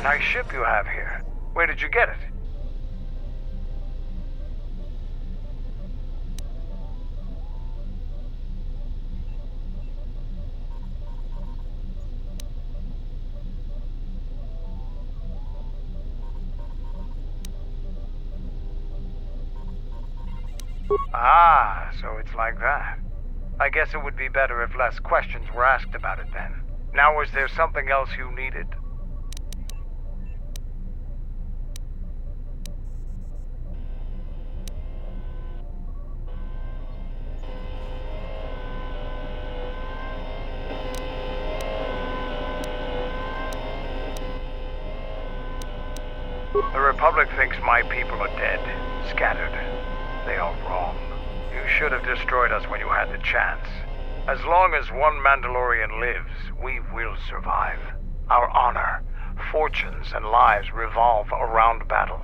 Nice ship you have here. Where did you get it? Ah, so it's like that. I guess it would be better if less questions were asked about it then. Now, was there something else you needed? The Republic thinks my people are dead, scattered. They are wrong. You should have destroyed us when you had the chance. As long as one Mandalorian lives, we will survive. Our honor, fortunes, and lives revolve around battle.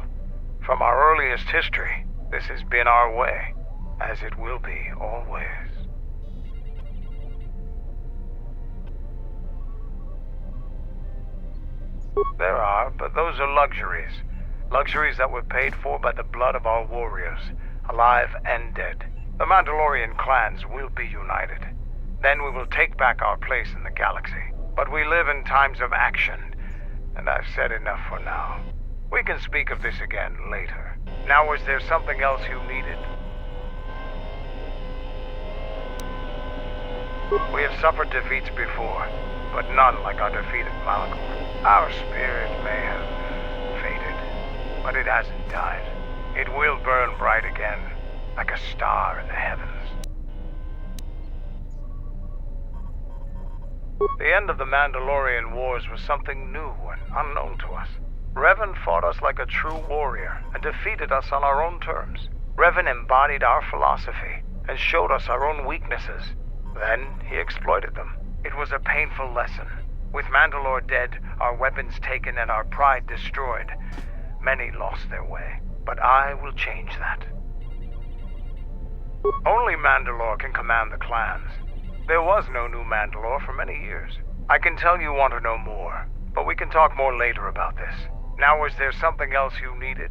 From our earliest history, this has been our way, as it will be always. There are, but those are luxuries. Luxuries that were paid for by the blood of our warriors, alive and dead. The Mandalorian clans will be united. Then we will take back our place in the galaxy. But we live in times of action, and I've said enough for now. We can speak of this again later. Now, was there something else you needed? We have suffered defeats before, but none like our defeat at Malachor. Our spirit may have faded, but it hasn't died. It will burn bright again, like a star in the heavens. The end of the Mandalorian Wars was something new and unknown to us. Revan fought us like a true warrior and defeated us on our own terms. Revan embodied our philosophy and showed us our own weaknesses. Then he exploited them. It was a painful lesson. With Mandalore dead, our weapons taken, and our pride destroyed, many lost their way. But I will change that. Only Mandalore can command the clans. There was no new Mandalore for many years. I can tell you want to know more, but we can talk more later about this. Now, was there something else you needed?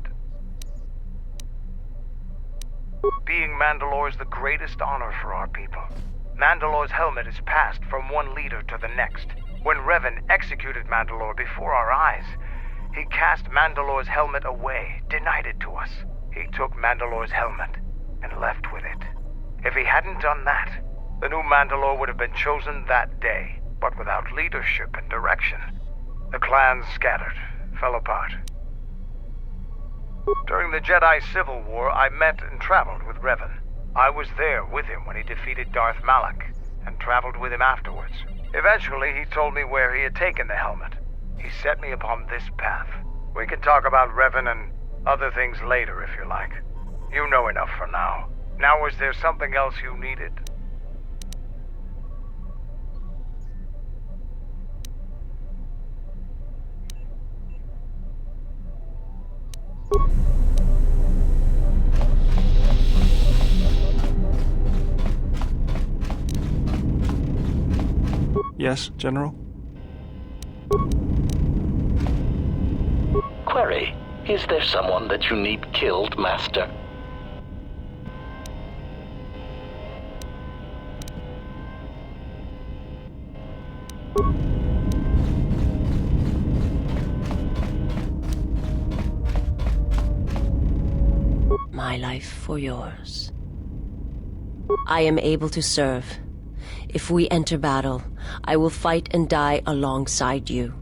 Being Mandalore is the greatest honor for our people. Mandalore's helmet is passed from one leader to the next. When Revan executed Mandalore before our eyes, he cast Mandalore's helmet away, denied it to us. He took Mandalore's helmet and left with it. If he hadn't done that, the new Mandalore would have been chosen that day, but without leadership and direction. The clans scattered, fell apart. During the Jedi Civil War, I met and traveled with Revan. I was there with him when he defeated Darth Malak, and traveled with him afterwards. Eventually, he told me where he had taken the helmet. He set me upon this path. We can talk about Revan and other things later if you like. You know enough for now. Now, was there something else you needed? Yes, General? Query, is there someone that you need killed, Master? My life for yours. I am able to serve. If we enter battle, I will fight and die alongside you.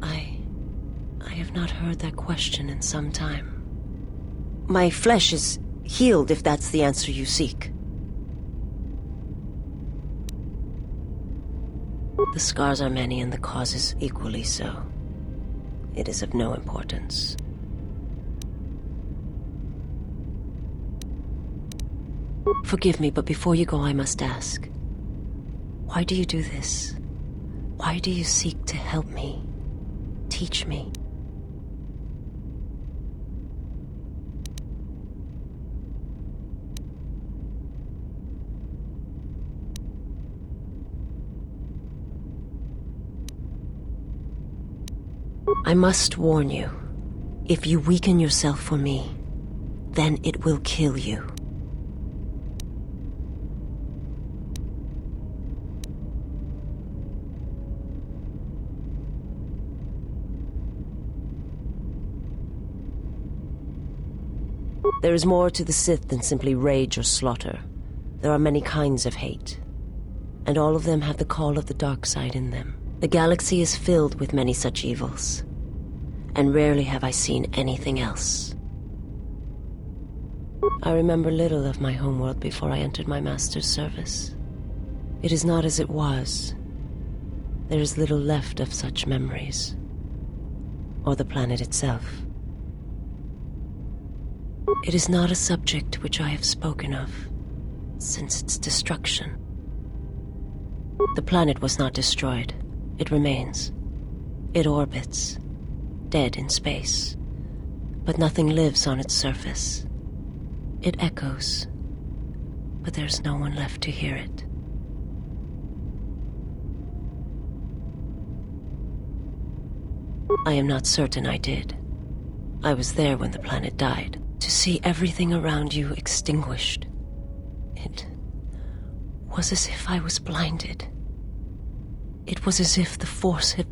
I have not heard that question in some time. My flesh is healed if that's the answer you seek. The scars are many and the causes equally so. It is of no importance. Forgive me, but before you go, I must ask. Why do you do this? Why do you seek to help me? Teach me? I must warn you. If you weaken yourself for me, then it will kill you. There is more to the Sith than simply rage or slaughter. There are many kinds of hate, and all of them have the call of the dark side in them. The galaxy is filled with many such evils, and rarely have I seen anything else. I remember little of my homeworld before I entered my master's service. It is not as it was. There is little left of such memories, or the planet itself. It is not a subject which I have spoken of since its destruction. The planet was not destroyed. It remains. It orbits, dead in space, but nothing lives on its surface. It echoes, but there's no one left to hear it. I am not certain I did. I was there when the planet died. To see everything around you extinguished, it was as if I was blinded. It was as if the Force had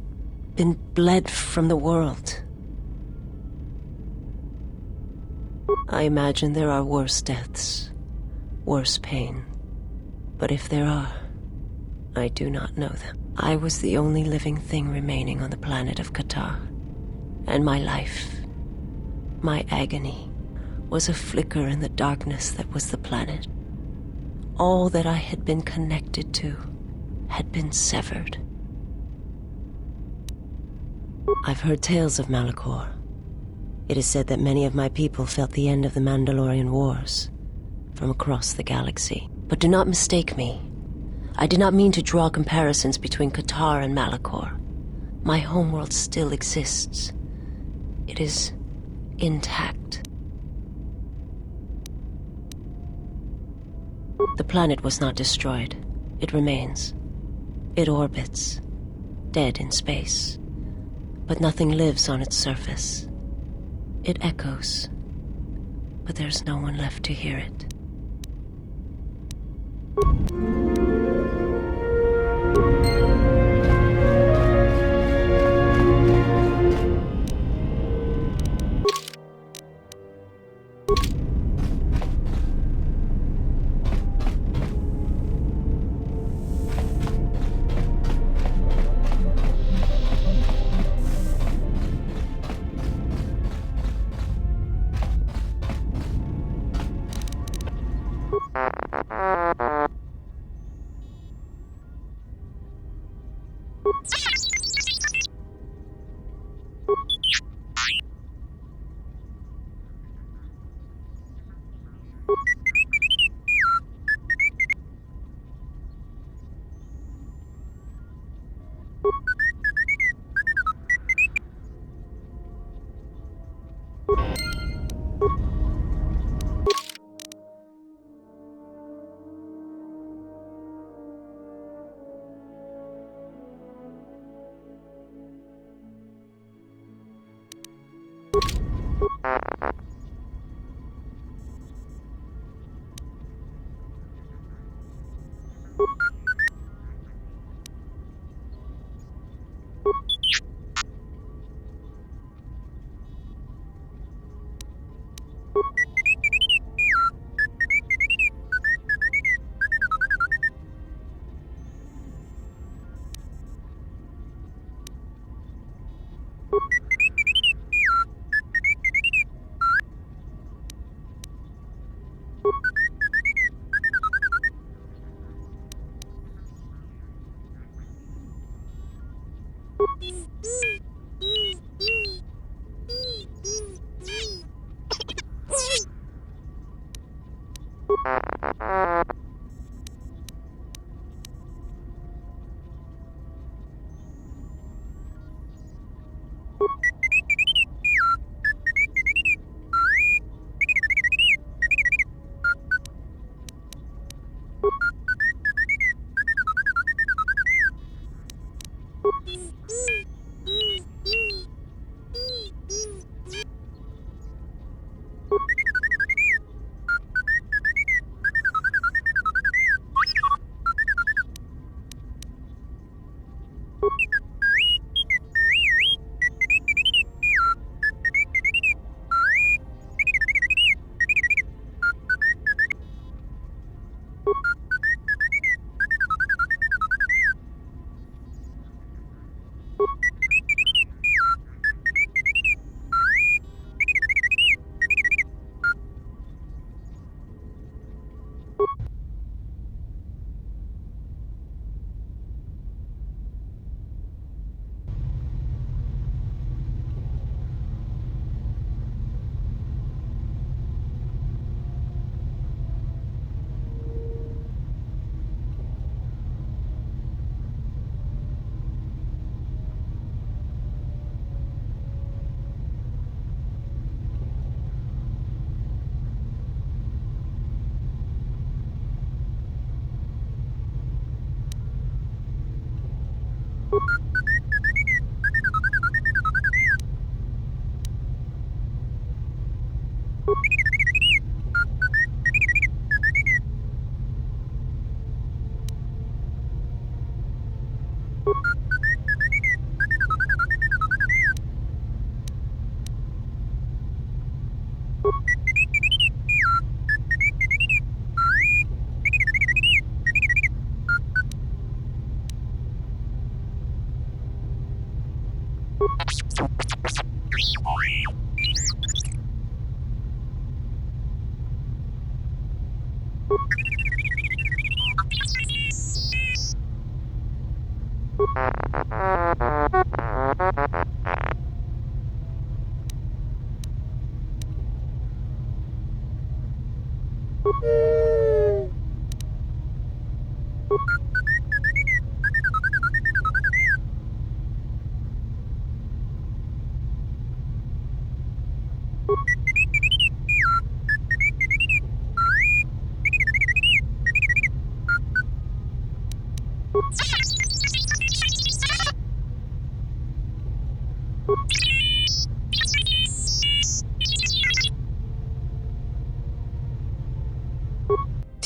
been bled from the world. I imagine there are worse deaths, worse pain. But if there are, I do not know them. I was the only living thing remaining on the planet of Qatar, and my life, my agony, was a flicker in the darkness that was the planet. All that I had been connected to had been severed. I've heard tales of Malachor. It is said that many of my people felt the end of the Mandalorian Wars from across the galaxy. But do not mistake me. I did not mean to draw comparisons between Qatar and Malachor. My homeworld still exists. It is intact. The planet was not destroyed. It remains. It orbits, dead in space, but nothing lives on its surface. It echoes, but there's no one left to hear it.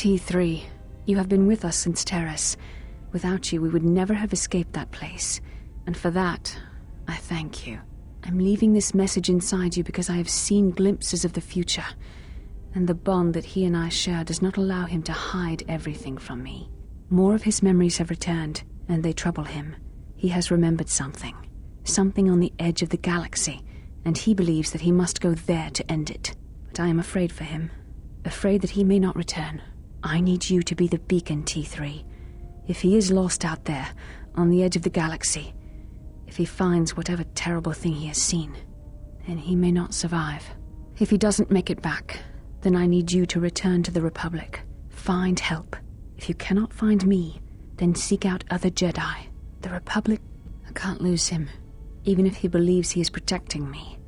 T3, you have been with us since Terrace. Without you, we would never have escaped that place. And for that, I thank you. I'm leaving this message inside you because I have seen glimpses of the future. And the bond that he and I share does not allow him to hide everything from me. More of his memories have returned, and they trouble him. He has remembered something. Something on the edge of the galaxy, and he believes that he must go there to end it. But I am afraid for him. Afraid that he may not return. I need you to be the beacon, T3. If he is lost out there, on the edge of the galaxy, if he finds whatever terrible thing he has seen, then he may not survive. If he doesn't make it back, then I need you to return to the Republic. Find help. If you cannot find me, then seek out other Jedi. The Republic... I can't lose him, even if he believes he is protecting me.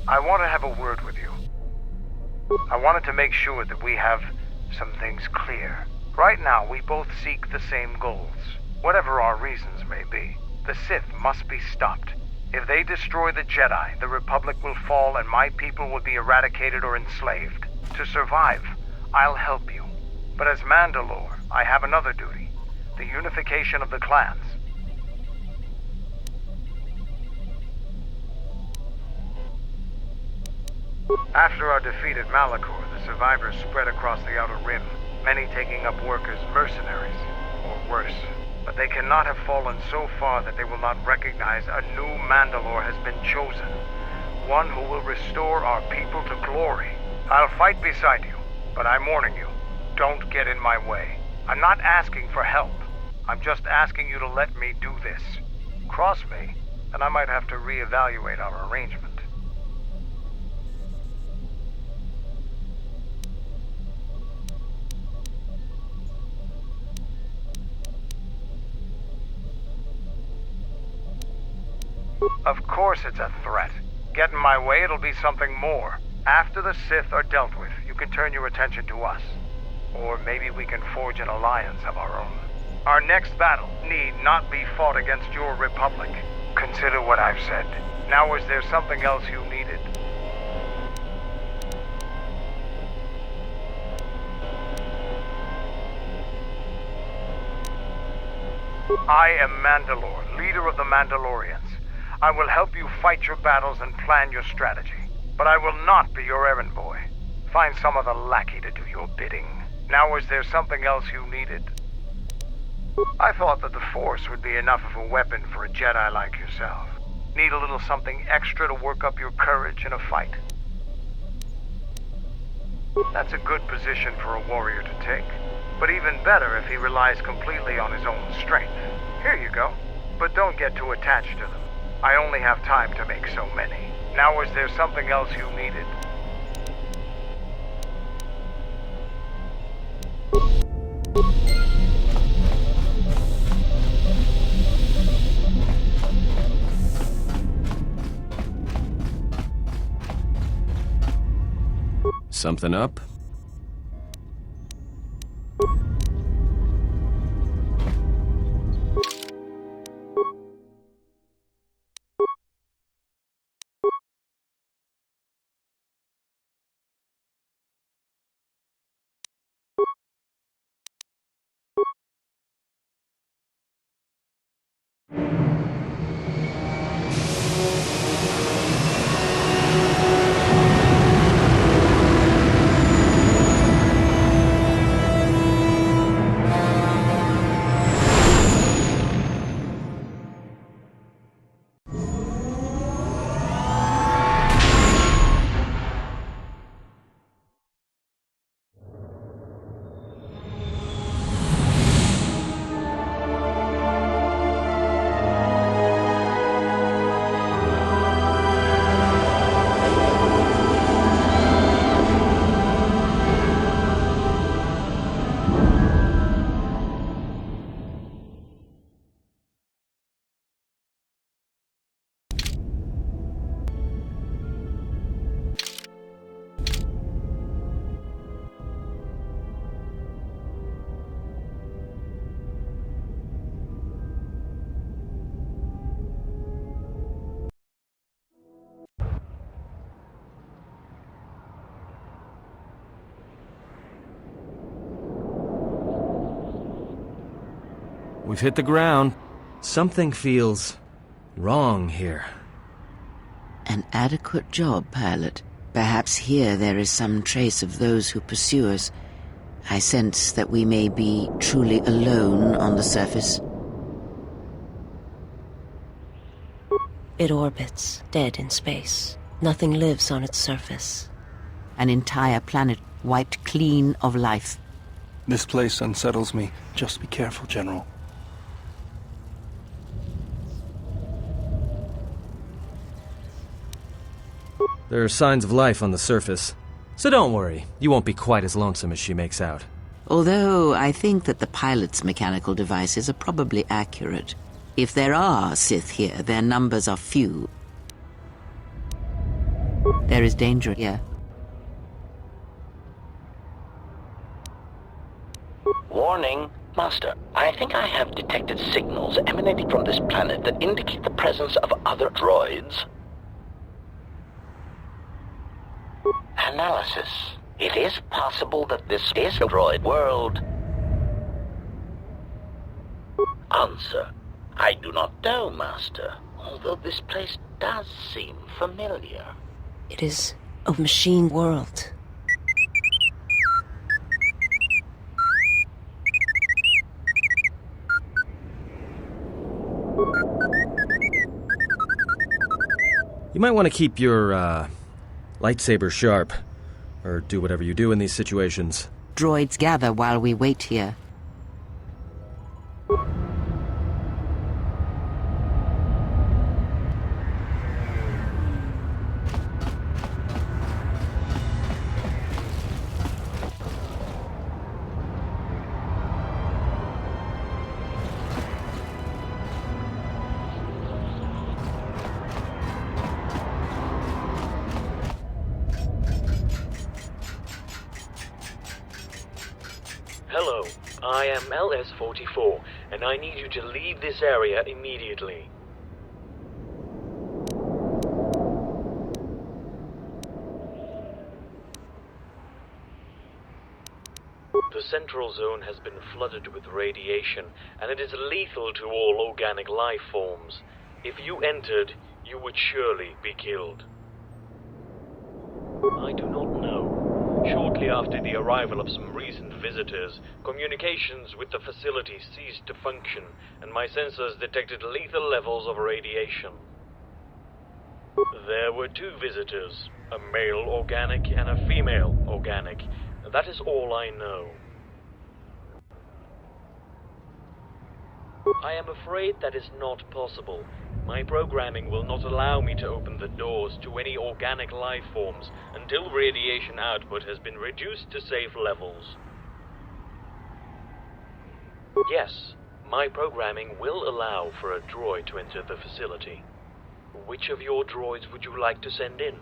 I want to have a word with you. I wanted to make sure that we have some things clear. Right now, we both seek the same goals. Whatever our reasons may be, the Sith must be stopped. If they destroy the Jedi, the Republic will fall and my people will be eradicated or enslaved. To survive, I'll help you. But as Mandalore, I have another duty. The unification of the clans. After our defeat at Malachor, the survivors spread across the Outer Rim, many taking up work as mercenaries, or worse. But they cannot have fallen so far that they will not recognize a new Mandalore has been chosen. One who will restore our people to glory. I'll fight beside you, but I'm warning you, don't get in my way. I'm not asking for help. I'm just asking you to let me do this. Cross me, and I might have to reevaluate our arrangement. Of course it's a threat. Get in my way, it'll be something more. After the Sith are dealt with, you can turn your attention to us. Or maybe we can forge an alliance of our own. Our next battle need not be fought against your Republic. Consider what I've said. Now, is there something else you needed? I am Mandalore, leader of the Mandalorians. I will help you fight your battles and plan your strategy. But I will not be your errand boy. Find some other lackey to do your bidding. Now, is there something else you needed? I thought that the Force would be enough of a weapon for a Jedi like yourself. Need a little something extra to work up your courage in a fight? That's a good position for a warrior to take. But even better if he relies completely on his own strength. Here you go. But don't get too attached to them. I only have time to make so many. Now, is there something else you needed? Something up? We've hit the ground. Something feels wrong here. An adequate job, pilot, Perhaps here there is some trace of those who pursue us. I sense that we may be truly alone on the surface. It orbits, dead in space. Nothing lives on its surface. An entire planet wiped clean of life. This place unsettles me. Just be careful, General. There are signs of life on the surface. So don't worry, you won't be quite as lonesome as she makes out. Although I think that the pilot's mechanical devices are probably accurate. If there are Sith here, their numbers are few. There is danger here. Warning, Master. I think I have detected signals emanating from this planet that indicate the presence of other droids. Analysis. It is possible that this is a droid world. Answer. I do not know, Master, although this place does seem familiar. It is a machine world. You might want to keep your, lightsaber sharp. Or do whatever you do in these situations. Droids gather while we wait here. Hello, I am LS-44, and I need you to leave this area immediately. The central zone has been flooded with radiation, and it is lethal to all organic life forms. If you entered, you would surely be killed. I do not know. Shortly after the arrival of some recent visitors, communications with the facility ceased to function, and my sensors detected lethal levels of radiation. There were two visitors, a male organic and a female organic. That is all I know. I am afraid that is not possible. My programming will not allow me to open the doors to any organic life forms until radiation output has been reduced to safe levels. Yes, my programming will allow for a droid to enter the facility. Which of your droids would you like to send in?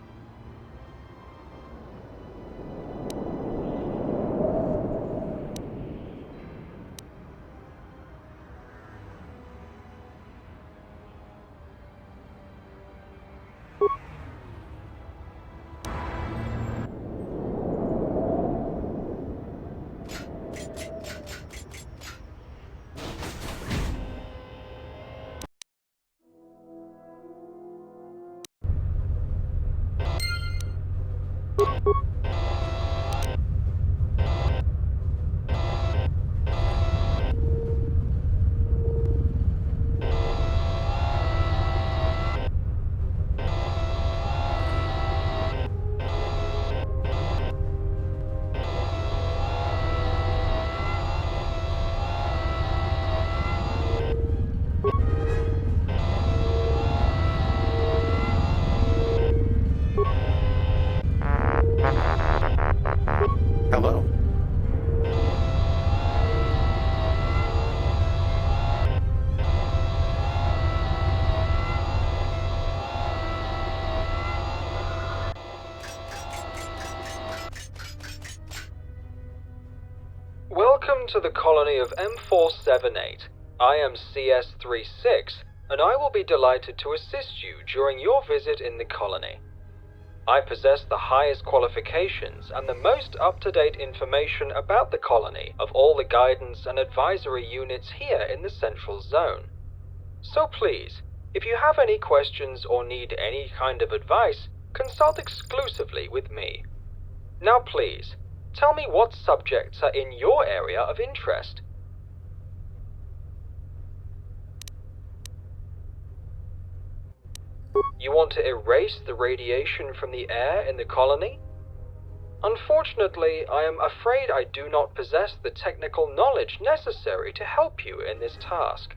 Hello. Welcome to the colony of M478. I am CS36, and I will be delighted to assist you during your visit in the colony. I possess the highest qualifications and the most up-to-date information about the colony of all the guidance and advisory units here in the Central Zone. So please, if you have any questions or need any kind of advice, consult exclusively with me. Now please, tell me what subjects are in your area of interest. You want to erase the radiation from the air in the colony? Unfortunately, I am afraid I do not possess the technical knowledge necessary to help you in this task.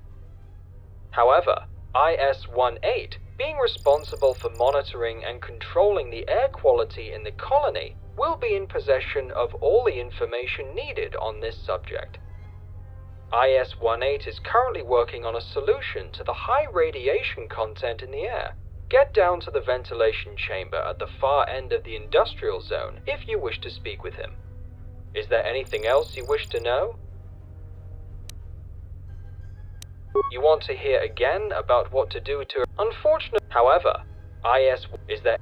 However, IS-18, being responsible for monitoring and controlling the air quality in the colony, will be in possession of all the information needed on this subject. IS-18 is currently working on a solution to the high radiation content in the air. Get down to the ventilation chamber at the far end of the industrial zone if you wish to speak with him. Is there anything else you wish to know? You want to hear again about what to do to... Unfortunately, however, is there...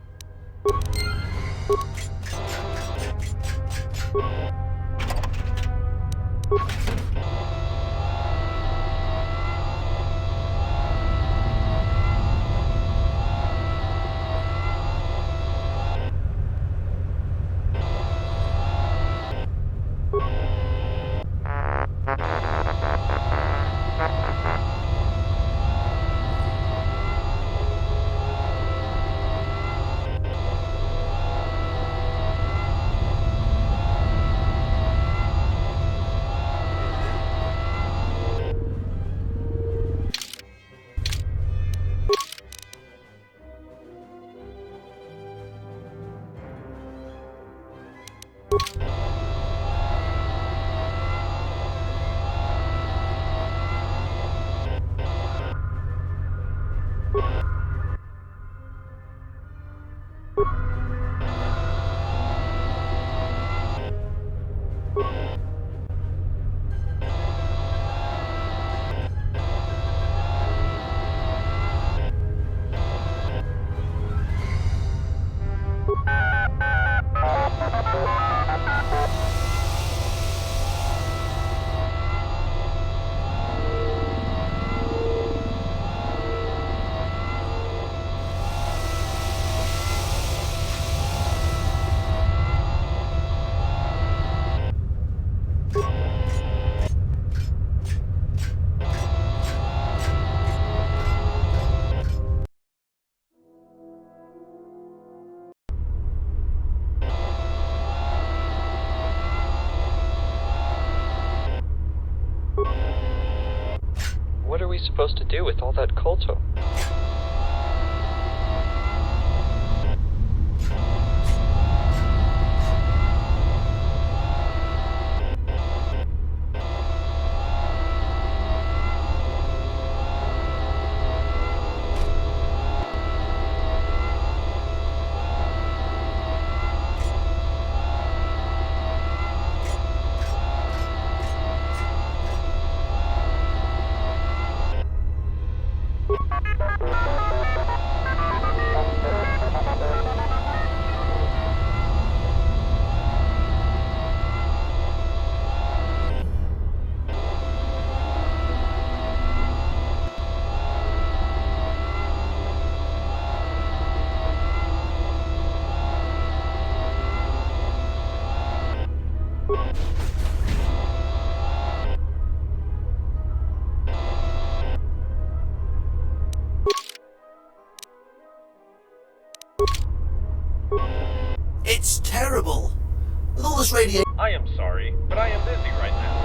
What are we supposed to do with all that colto? It's terrible. With all this radiation... I am sorry, but I am busy right now.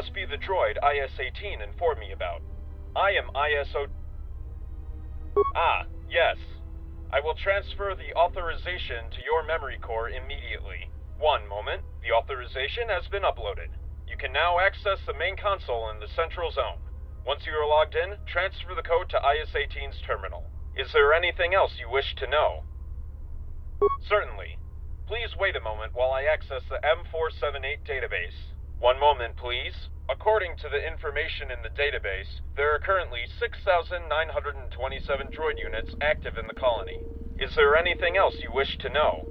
Must be the droid IS-18 informed me about. I am ISO... Ah, yes. I will transfer the authorization to your memory core immediately. One moment. The authorization has been uploaded. You can now access the main console in the central zone. Once you are logged in, transfer the code to IS-18's terminal. Is there anything else you wish to know? Certainly. Please wait a moment while I access the M478 database. One moment, please. According to the information in the database, there are currently 6,927 droid units active in the colony. Is there anything else you wish to know?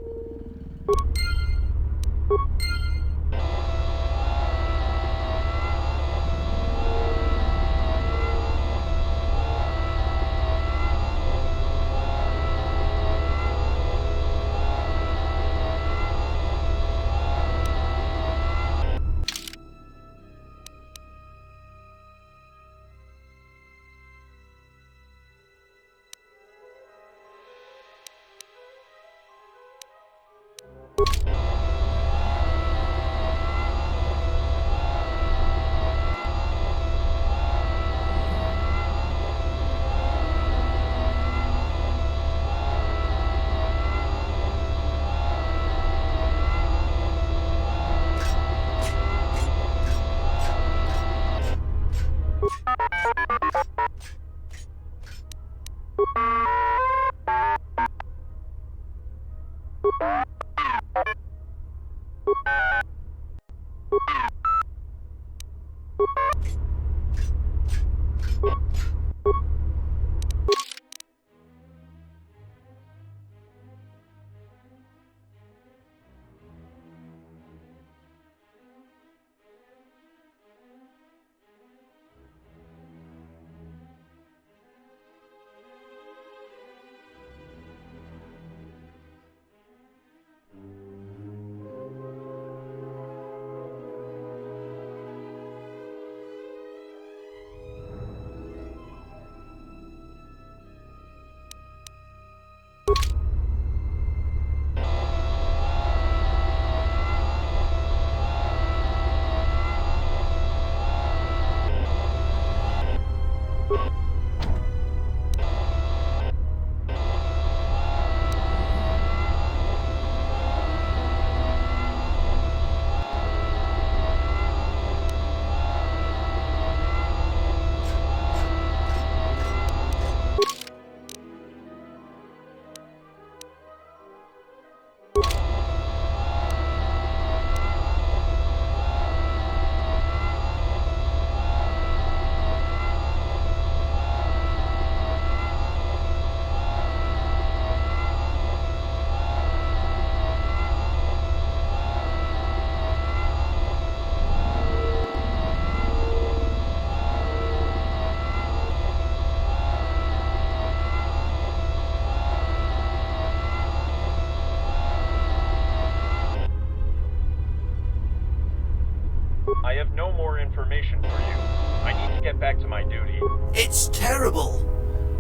I have no more information for you. I need to get back to my duty. It's terrible.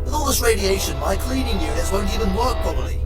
With all this radiation, my cleaning units won't even work properly.